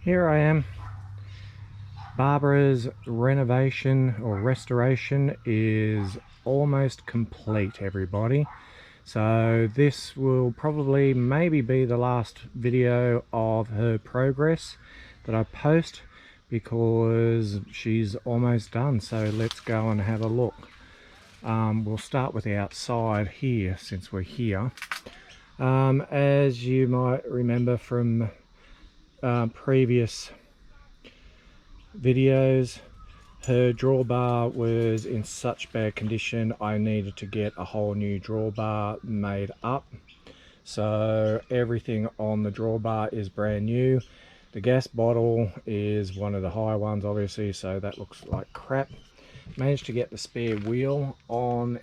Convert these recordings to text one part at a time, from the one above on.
Here I am. Barbara's renovation or restoration is almost complete, everybody. So this will probably maybe be the last video of her progress that I post, because she's almost done. So let's go and have a look. We'll start with the outside here, since we're here. As you might remember from previous videos, her drawbar was in such bad condition I needed to get a whole new drawbar made up. So everything on the drawbar is brand new. The gas bottle is one of the high ones, obviously, so that looks like crap. Managed to get the spare wheel on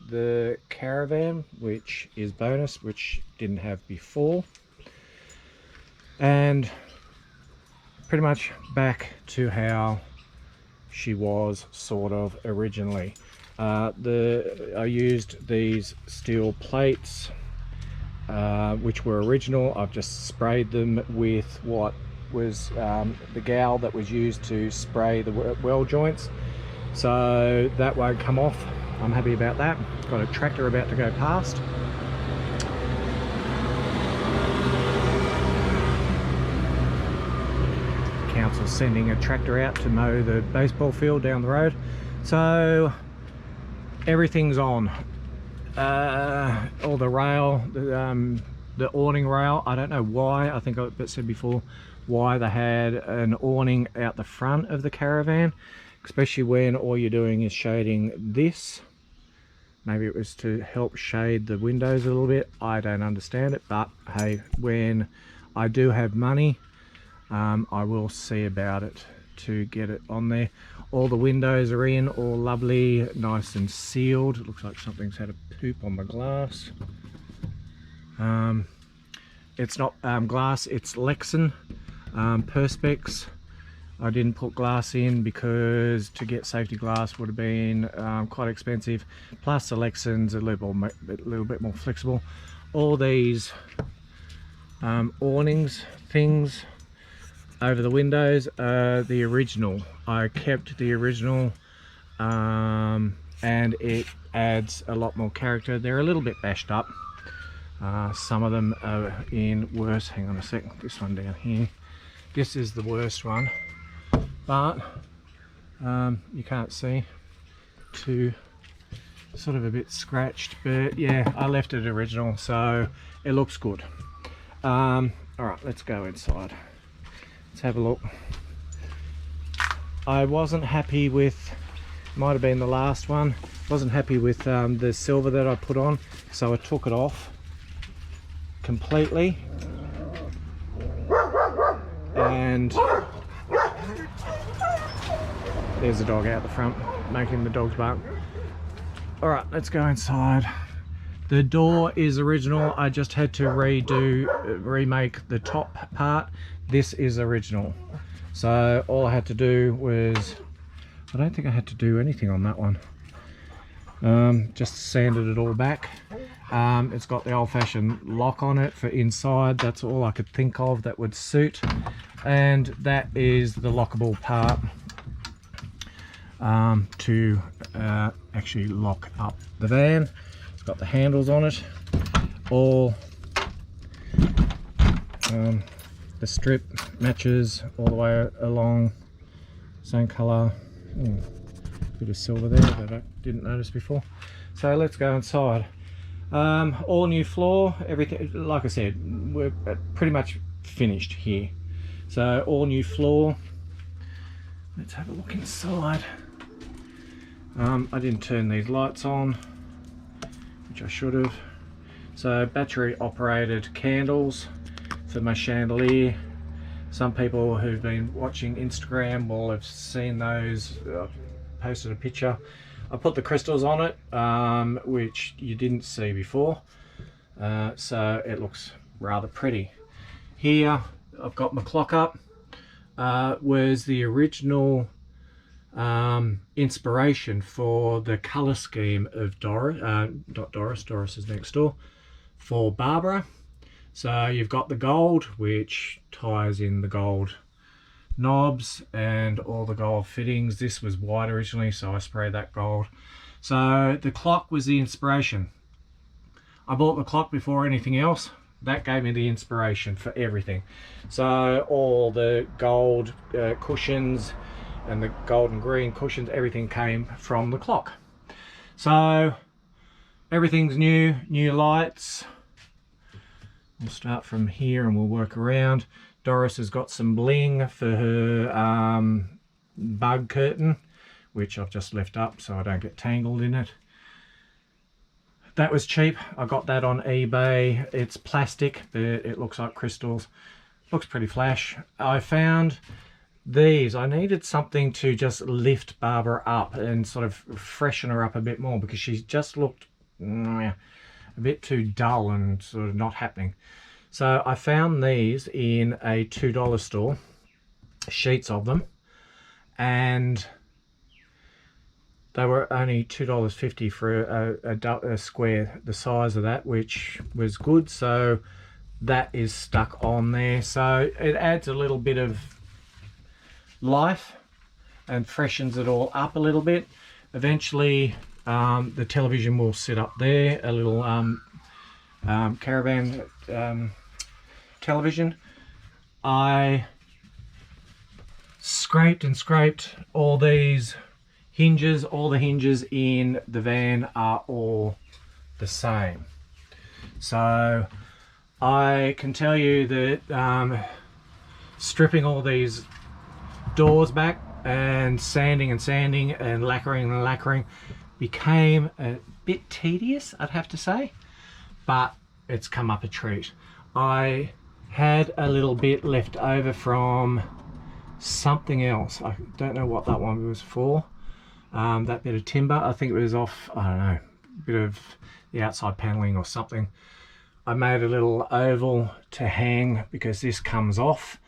the caravan, which is bonus, which didn't have before. And pretty much back to how she was sort of originally. I used these steel plates, which were original. I've just sprayed them with what was the gel that was used to spray the weld joints, so that won't come off. I'm happy about that. Got a tractor about to go past. Council sending a tractor out to mow the baseball field down the road. So everything's on. All the rail, the awning rail, I don't know why. I think I said before why they had an awning out the front of the caravan, especially when all you're doing is shading this. Maybe it was to help shade the windows a little bit. I don't understand it, but hey, when I do have money, I will see about it to get it on there. All the windows are in, all lovely, nice and sealed. It looks like something's had a poop on the glass. It's not glass, it's Lexan Perspex. I didn't put glass in because to get safety glass would have been quite expensive. Plus the Lexan's a little bit more flexible. All these awnings things over the windows are the original. I kept the original, and it adds a lot more character. They're a little bit bashed up. Some of them are in worse. Hang on a second, this one down here. This is the worst one, but you can't see, too sort of a bit scratched, but yeah, I left it original, so it looks good. All right, let's go inside. Let's have a look. I wasn't happy with, might have been the last one, wasn't happy with the silver that I put on, so I took it off completely, and there's a dog out the front making the dogs bark. All right, let's go inside. The door is original. I just had to remake the top part. This is original, so all I had to do was, I don't think I had to do anything on that one. Just sanded it all back. It's got the old-fashioned lock on it for inside. That's all I could think of that would suit, and that is the lockable part to actually lock up the van. It's got the handles on it, all the strip matches all the way along, same color. Bit of silver there that I didn't notice before. So let's go inside. All new floor, everything, like I said, we're pretty much finished here. So all new floor. Let's have a look inside. I didn't turn these lights on, which I should have. So battery operated candles for my chandelier. Some people who've been watching Instagram will have seen those. Posted a picture. I put the crystals on it, which you didn't see before, so it looks rather pretty. Here I've got my clock up. Was the original inspiration for the color scheme of Doris. Doris is next door, for Barbara. So you've got the gold, which ties in the gold knobs and all the gold fittings. This was white originally, so I sprayed that gold. So the clock was the inspiration. I bought the clock before anything else. That gave me the inspiration for everything. So all the gold cushions and the gold and green cushions, everything came from the clock. So everything's new, new lights. We'll start from here and we'll work around. Doris has got some bling for her bug curtain, which I've just left up so I don't get tangled in it. That was cheap. I got that on eBay. It's plastic, but it looks like crystals. Looks pretty flash. I found these. I needed something to just lift Barbara up and sort of freshen her up a bit more, because she just looked a bit too dull and sort of not happening. So I found these in a $2 store, sheets of them, and they were only $2.50 for a square the size of that, which was good. So that is stuck on there, so it adds a little bit of life and freshens it all up a little bit. Eventually the television will sit up there, a little caravan television. I scraped and scraped all these hinges. All the hinges in the van are all the same, so I can tell you that stripping all these doors back and sanding and lacquering became a bit tedious, I'd have to say, but it's come up a treat. I had a little bit left over from something else. I don't know what that one was for. That bit of timber, I think it was off, I don't know, a bit of the outside paneling or something. I made a little oval to hang because this comes off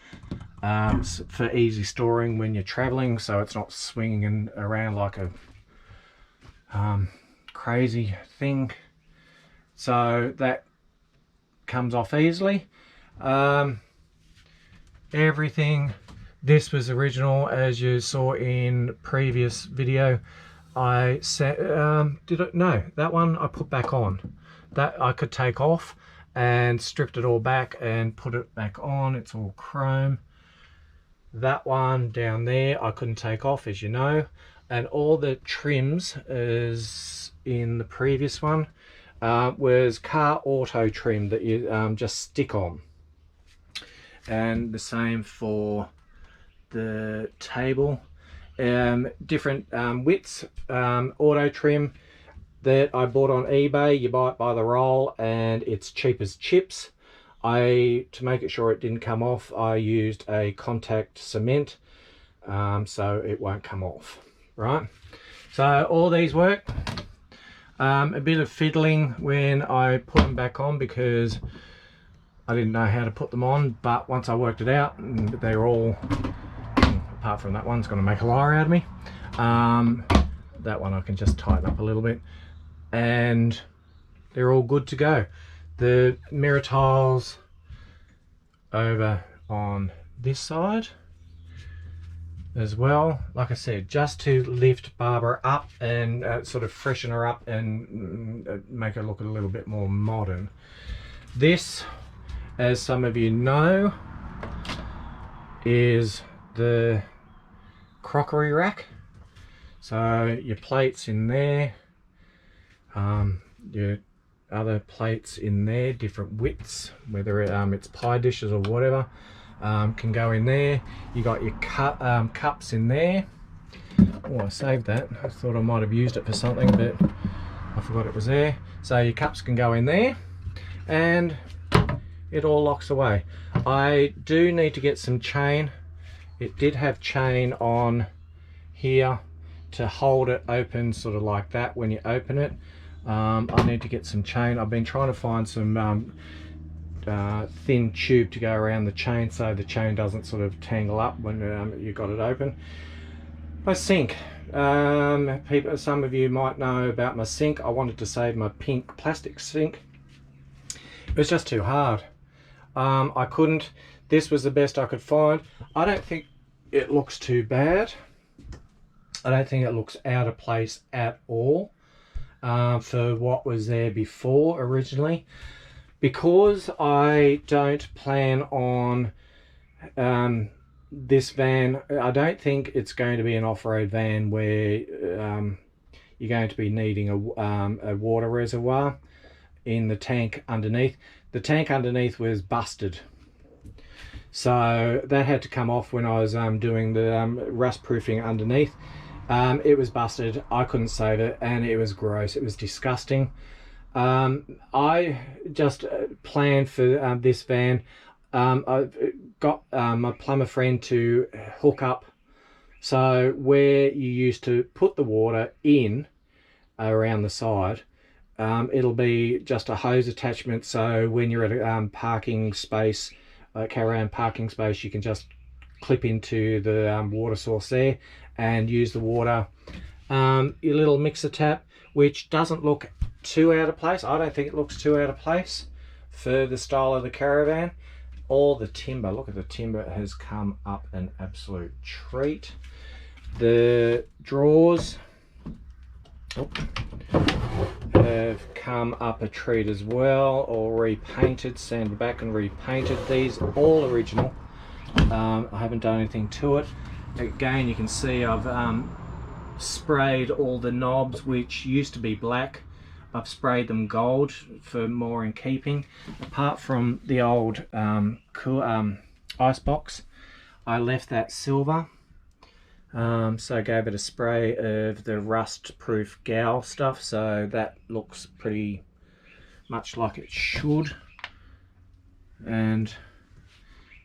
for easy storing when you're traveling, so it's not swinging around like a crazy thing. So that comes off easily. Everything, this was original, as you saw in previous video. I said, no, that one I put back on. That I could take off and stripped it all back and put it back on. It's all chrome. That one down there I couldn't take off, as you know, and all the trims is in the previous one was car auto trim that you just stick on, and the same for the table. Different widths, auto trim that I bought on eBay. You buy it by the roll and it's cheap as chips. To make it sure it didn't come off, I used a contact cement so it won't come off, right? So all these work. A bit of fiddling when I put them back on because I didn't know how to put them on, but once I worked it out, they're all, apart from that one's going to make a liar out of me. That one I can just tighten up a little bit and they're all good to go. The mirror tiles over on this side as well, like I said, just to lift Barbara up and sort of freshen her up and make her look a little bit more modern. This, as some of you know, is the crockery rack. So your plates in there, your other plates in there, different widths, whether it's pie dishes or whatever, can go in there. You got your cups in there. Oh, I saved that. I thought I might have used it for something, but I forgot it was there. So your cups can go in there and it all locks away. I do need to get some chain. It did have chain on here to hold it open, sort of like that when you open it. I need to get some chain. I've been trying to find some thin tube to go around the chain so the chain doesn't sort of tangle up when you got it open. My sink. Some of you might know about my sink. I wanted to save my pink plastic sink. It was just too hard. I couldn't. This was the best I could find. I don't think it looks too bad. I don't think it looks out of place at all for what was there before originally. Because I don't plan on this van, I don't think it's going to be an off-road van where you're going to be needing a water reservoir in the tank underneath. The tank underneath was busted, so that had to come off when I was doing the rust proofing underneath. It was busted, I couldn't save it, and it was gross, it was disgusting. I just planned for this van. I've got my plumber friend to hook up, so where you used to put the water in around the side, it'll be just a hose attachment, so when you're at a parking space, a caravan parking space, you can just clip into the water source there and use the water. Your little mixer tap, which doesn't look too out of place. I don't think it looks too out of place for the style of the caravan. All the timber, look at the timber, has come up an absolute treat. The drawers have come up a treat as well, all repainted, sanded back and repainted. These are all original. I haven't done anything to it. Again, you can see I've sprayed all the knobs, which used to be black. I've sprayed them gold for more in keeping. Apart from the old ice box, I left that silver. So I gave it a spray of the rust proof Gal stuff, so that looks pretty much like it should. And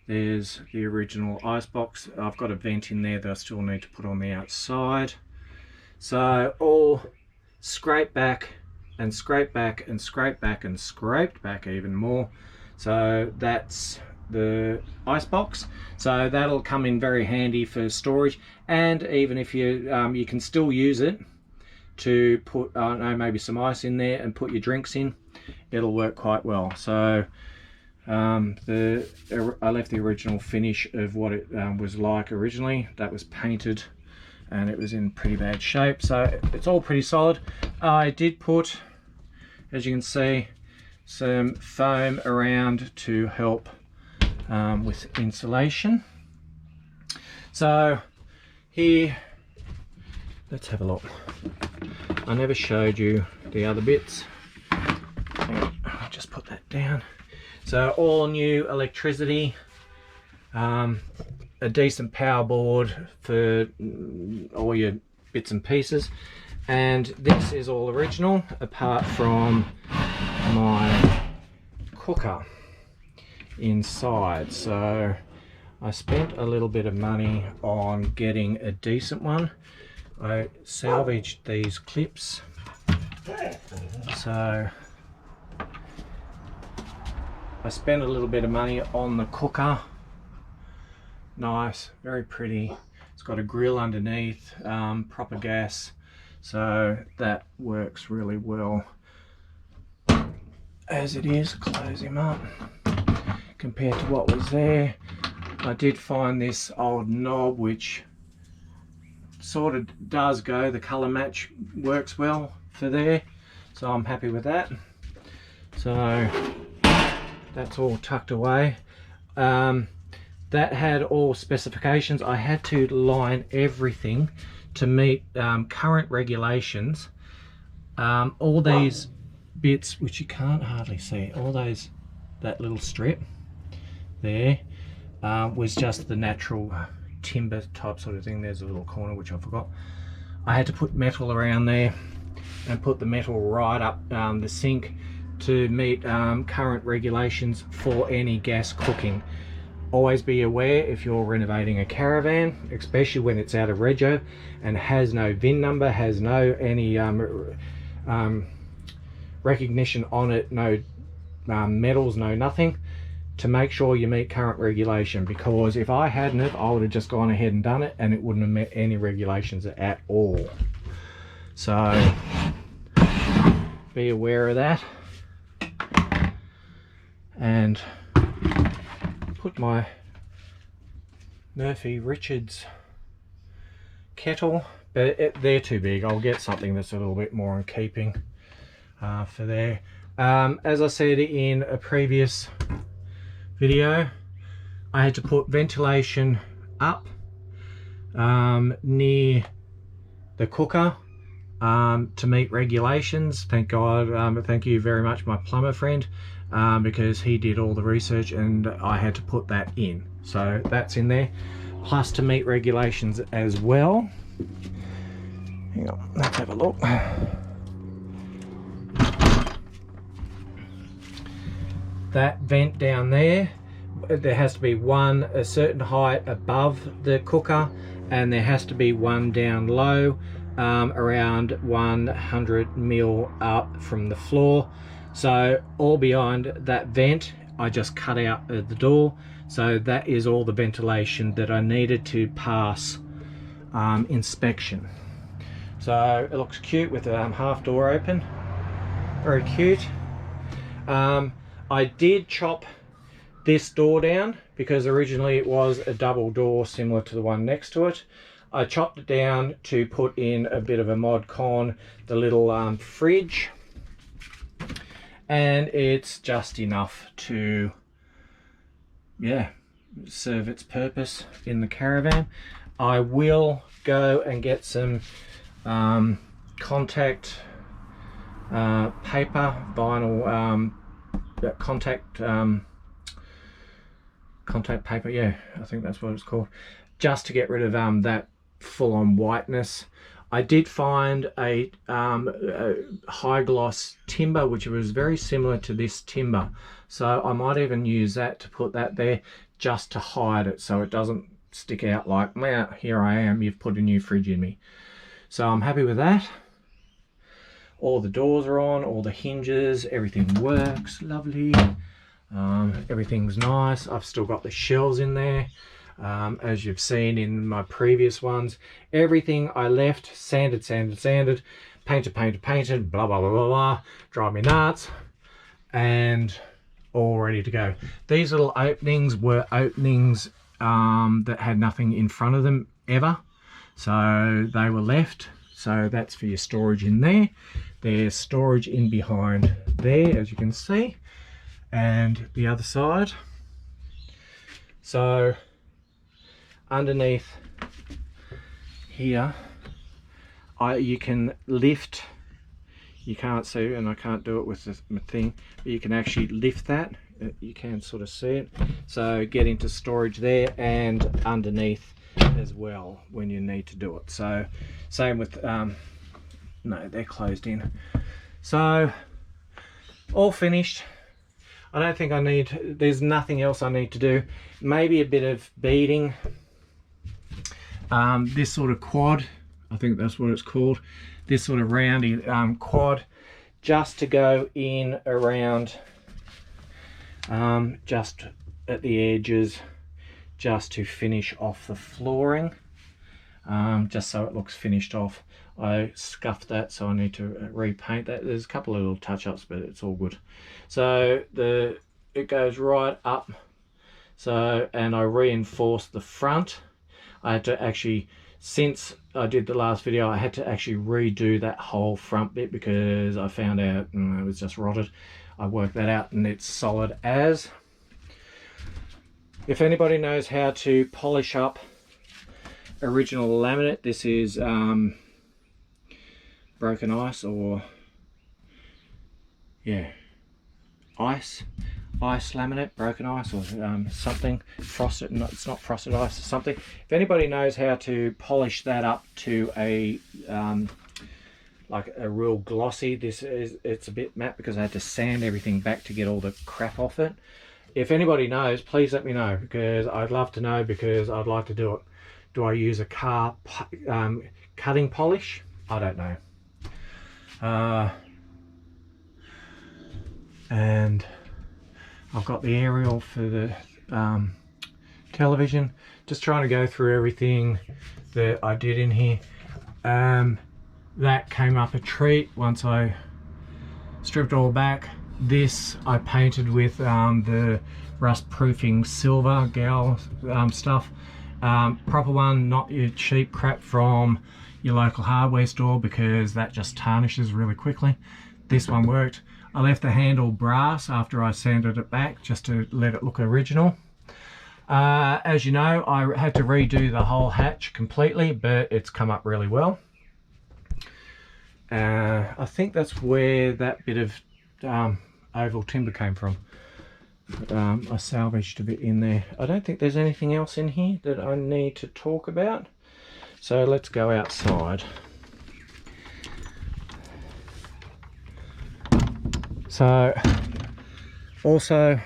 there's the original ice box. I've got a vent in there that I still need to put on the outside. So all scraped back and scraped back and scraped back and scraped back even more. So that's the ice box, so that'll come in very handy for storage. And even if you you can still use it to put maybe some ice in there and put your drinks in, it'll work quite well. So I left the original finish of what it was like originally. That was painted and it was in pretty bad shape, so it's all pretty solid. I did put, as you can see, some foam around to help with insulation. So here, let's have a look. I never showed you the other bits. I'll just put that down. So all new electricity, a decent power board for all your bits and pieces, and this is all original apart from my cooker inside. So I spent a little bit of money on getting a decent one. I salvaged these clips, so I spent a little bit of money on the cooker. Nice, very pretty. It's got a grill underneath, proper gas, so that works really well as it is. Close him up. Compared to what was there, I did find this old knob which sort of does go, the color match works well for there, so I'm happy with that. So that's all tucked away. That had all specifications. I had to line everything to meet current regulations. All these bits, which you can't hardly see, all those, that little strip there was just the natural timber type sort of thing. There's a little corner which I forgot. I had to put metal around there and put the metal right up the sink to meet current regulations for any gas cooking. Always be aware if you're renovating a caravan, especially when it's out of rego and has no VIN number, has no any recognition on it, no metals, no nothing, to make sure you meet current regulation. Because if I hadn't it, I would have just gone ahead and done it and it wouldn't have met any regulations at all. So be aware of that. And put my Murphy Richards kettle, but they're too big. I'll get something that's a little bit more in keeping for there. As I said in a previous video, I had to put ventilation up near the cooker to meet regulations. Thank God, thank you very much my plumber friend, because he did all the research and I had to put that in. So that's in there, plus to meet regulations as well. Hang on, let's have a look. That vent down there, there has to be one a certain height above the cooker, and there has to be one down low, around 100 mil up from the floor. So all beyond that vent I just cut out the door. So that is all the ventilation that I needed to pass inspection. So it looks cute with the half door open, very cute. I did chop this door down because originally it was a double door similar to the one next to it. I chopped it down to put in a bit of a mod con, the little fridge, and it's just enough to, yeah, serve its purpose in the caravan. I will go and get some contact paper, vinyl contact paper, yeah, I think that's what it's called, just to get rid of that full-on whiteness. I did find a high gloss timber which was very similar to this timber, so I might even use that to put that there just to hide it so it doesn't stick out like, man, here I am, you've put a new fridge in me. So I'm happy with that. All the doors are on, all the hinges, everything works lovely. Everything's nice. I've still got the shelves in there, as you've seen in my previous ones. Everything I left sanded, painted, blah blah blah blah blah, drive me nuts, and all ready to go. These little openings were openings that had nothing in front of them ever, so they were left. So that's for your storage in there. There's storage in behind there, as you can see, and the other side. So underneath here, you can lift, you can't see, and I can't do it with the thing, but you can actually lift that. You can sort of see it. So get into storage there and underneath as well when you need to do it. So same with no, they're closed in. So all finished. I don't think I need, there's nothing else I need to do. Maybe a bit of beading, this sort of quad, I think that's what it's called, this sort of roundy quad, just to go in around just at the edges, just to finish off the flooring, just so it looks finished off. I scuffed that, so I need to repaint that. There's a couple of little touch-ups, but it's all good. So it goes right up, so, and I reinforced the front. I had to actually, since I did the last video, I had to actually redo that whole front bit because I found out it was just rotted. I worked that out and it's solid as. If anybody knows how to polish up original laminate, this is broken ice, or yeah, ice laminate, broken ice, or something, frosted, it's not frosted ice, it's something. If anybody knows how to polish that up to a like a real glossy, it's a bit matte because I had to sand everything back to get all the crap off it. If anybody knows, please let me know, because I'd love to know, because I'd like to do it. Do I use a car cutting polish? I don't know. And I've got the aerial for the television, just trying to go through everything that I did in here. That came up a treat once I stripped all back. This I painted with the rust proofing silver gal stuff. Proper one, not your cheap crap from your local hardware store, because that just tarnishes really quickly. This one worked. I left the handle brass after I sanded it back just to let it look original. As you know, I had to redo the whole hatch completely, but it's come up really well. I think that's where that bit of oval timber came from. I salvaged a bit in there. I don't think there's anything else in here that I need to talk about. So let's go outside. So also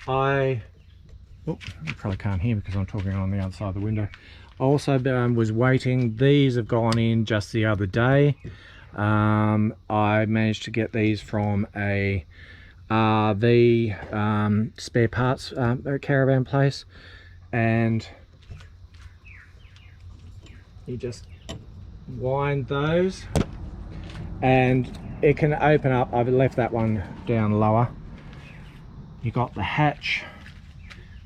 you probably can't hear because I'm talking on the other side of the window. I also was waiting. These have gone in just the other day. I managed to get these from a RV spare parts caravan place, and you just wind those and it can open up. I've left that one down lower. You got the hatch,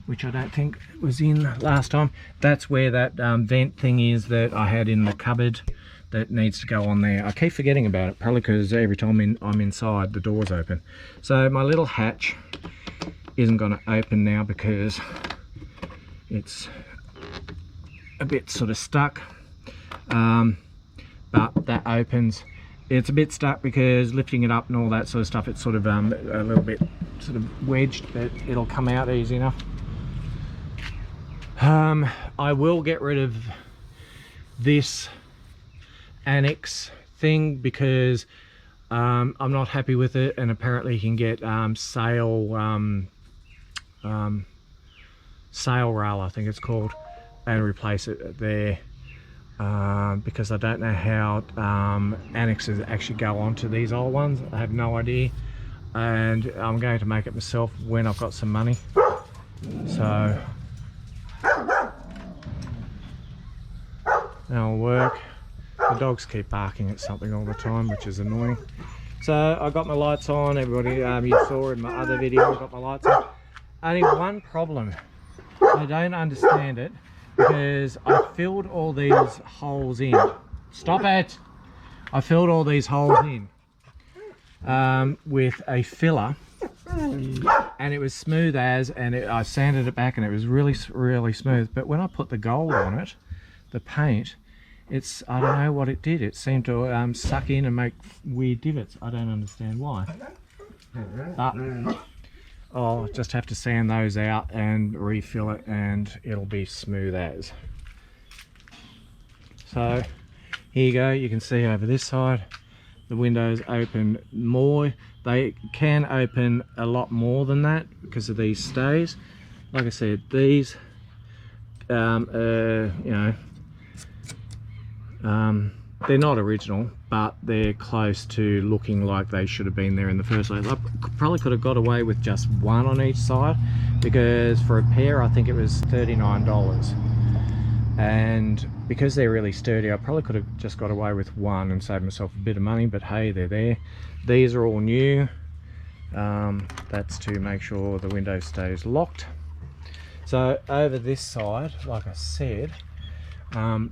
which I don't think was in last time. That's where that vent thing is that I had in the cupboard that needs to go on there. I keep forgetting about it, probably because every time I'm inside the door's open. So my little hatch isn't going to open now because it's a bit sort of stuck, but that opens. It's a bit stuck because lifting it up and all that sort of stuff, it's sort of a little bit sort of wedged, but it'll come out easy enough. I will get rid of this annex thing because I'm not happy with it, and apparently you can get sail rail, I think it's called, and replace it there, because I don't know how annexes actually go onto these old ones. I have no idea, and I'm going to make it myself when I've got some money. So that'll work. The dogs keep barking at something all the time, which is annoying. So I got my lights on. Everybody, you saw in my other video, I got my lights on. Only one problem. I don't understand it, because I filled all these holes in. Stop it! I filled all these holes in with a filler, and it was smooth as, and I sanded it back and it was really, really smooth. But when I put the gold on it, the paint, I don't know what it did. It seemed to suck in and make weird divots. I don't understand why. But I'll just have to sand those out and refill it, and it'll be smooth as. So here you go. You can see over this side, the windows open more. They can open a lot more than that because of these stays. Like I said, these they're not original, but they're close to looking like they should have been there in the first place. I probably could have got away with just one on each side, because for a pair I think it was $39, and because they're really sturdy I probably could have just got away with one and saved myself a bit of money. But hey, they're there. These are all new. That's to make sure the window stays locked. So over this side, like I said,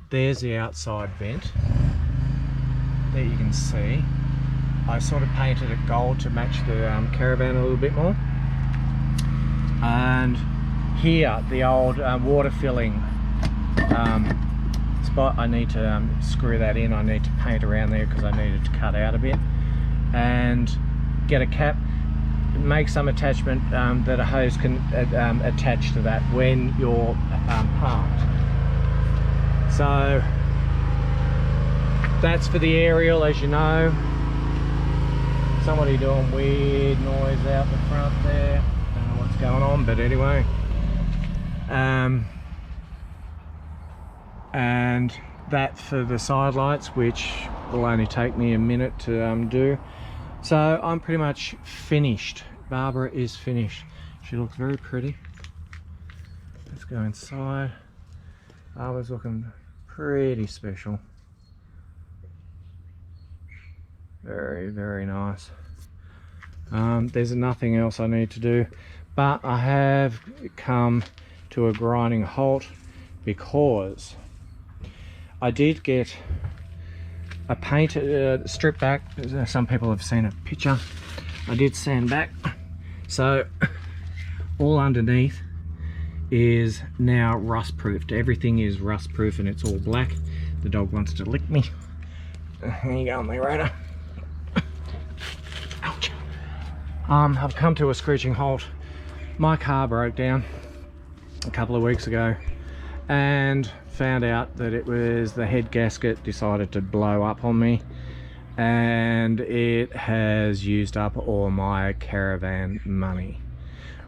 there's the outside vent. There you can see. I sort of painted it gold to match the caravan a little bit more. And here, the old water filling spot, I need to screw that in. I need to paint around there because I needed to cut out a bit and get a cap, make some attachment that a hose can attach to that when you're parked. So that's for the aerial, as you know. Somebody doing weird noise out the front there. Don't know what's going on, but anyway. And that for the side lights, which will only take me a minute to do. So I'm pretty much finished. Barbara is finished. She looks very pretty. Let's go inside. Barbara's looking pretty special. Very, very nice. There's nothing else I need to do, but I have come to a grinding halt because I did get a paint strip back. Some people have seen a picture. I did sand back, so all underneath is now rust proofed. Everything is rust proof and it's all black. The dog wants to lick me. There you go, narrator. Ouch. I've come to a screeching halt. My car broke down a couple of weeks ago and found out that it was the head gasket decided to blow up on me, and it has used up all my caravan money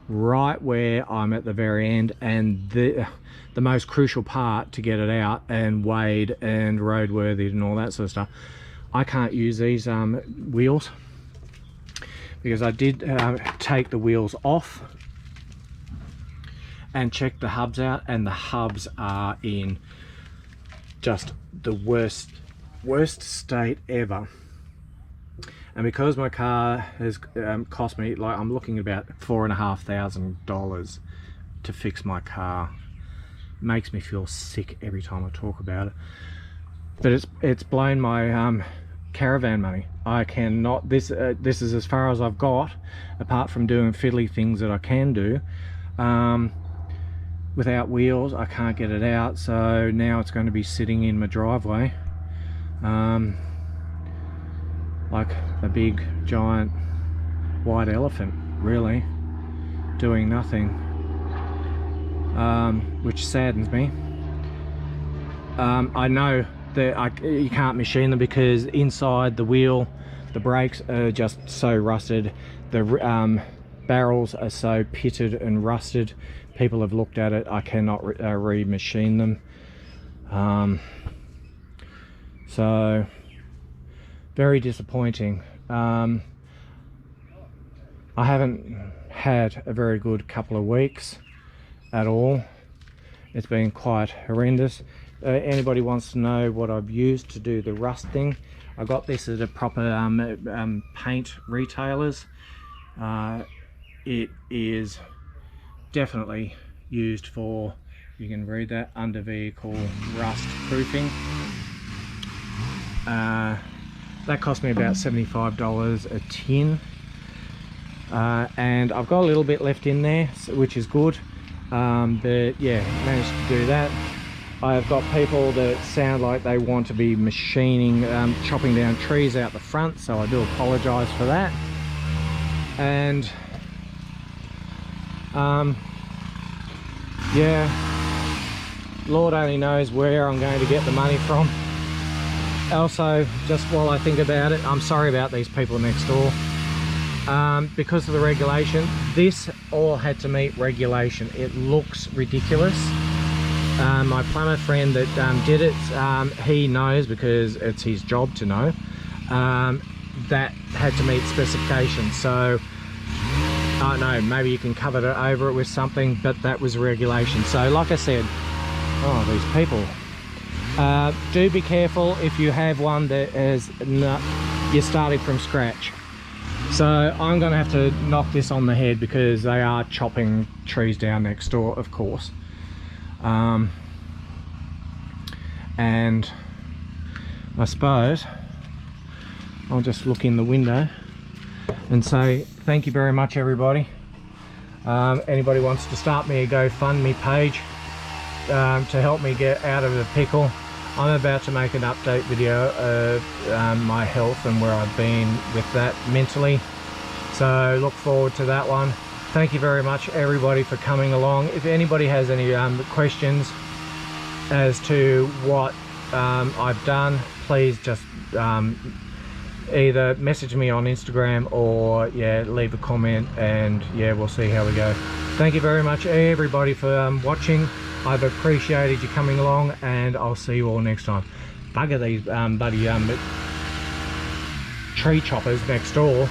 right where I'm at the very end, and the most crucial part to get it out and weighed and roadworthy and all that sort of stuff. I can't use these wheels because I did take the wheels off and check the hubs out, and the hubs are in just the worst state ever. And because my car has cost me, like, I'm looking at about $4,500 to fix my car. Makes me feel sick every time I talk about it. But it's blown my caravan money. I cannot, this is as far as I've got, apart from doing fiddly things that I can do. Without wheels I can't get it out, so now it's going to be sitting in my driveway like a big giant white elephant, really, doing nothing, which saddens me. I know that you can't machine them because inside the wheel the brakes are just so rusted, the barrels are so pitted and rusted. People have looked at it. I cannot re-machine them. So very disappointing. I haven't had a very good couple of weeks at all. It's been quite horrendous. Anybody wants to know what I've used to do the rusting, I got this at a proper paint retailers. It is definitely used for, you can read that, under vehicle rust proofing. That cost me about $75 a tin, and I've got a little bit left in there, which is good, but yeah, managed to do that. I've got people that sound like they want to be machining, chopping down trees out the front, so I do apologise for that. And yeah, Lord only knows where I'm going to get the money from. Also, just while I think about it, I'm sorry about these people next door. Because of the regulation, this all had to meet regulation. It looks ridiculous. My plumber friend that did it, he knows, because it's his job to know, that had to meet specifications. So I don't know, maybe you can cover it over it with something, but that was regulation. So like I said, oh, these people, do be careful if you have one that is you're starting from scratch. So I'm gonna have to knock this on the head because they are chopping trees down next door, of course. And I suppose I'll just look in the window and say thank you very much, everybody. Anybody wants to start me a GoFundMe page to help me get out of the pickle. I'm about to make an update video of my health and where I've been with that mentally, so look forward to that one. Thank you very much, everybody, for coming along. If anybody has any questions as to what I've done, please just either message me on Instagram or yeah, leave a comment, and yeah, we'll see how we go. Thank you very much, everybody, for watching. I've appreciated you coming along, and I'll see you all next time. Bugger these buddy tree choppers next door.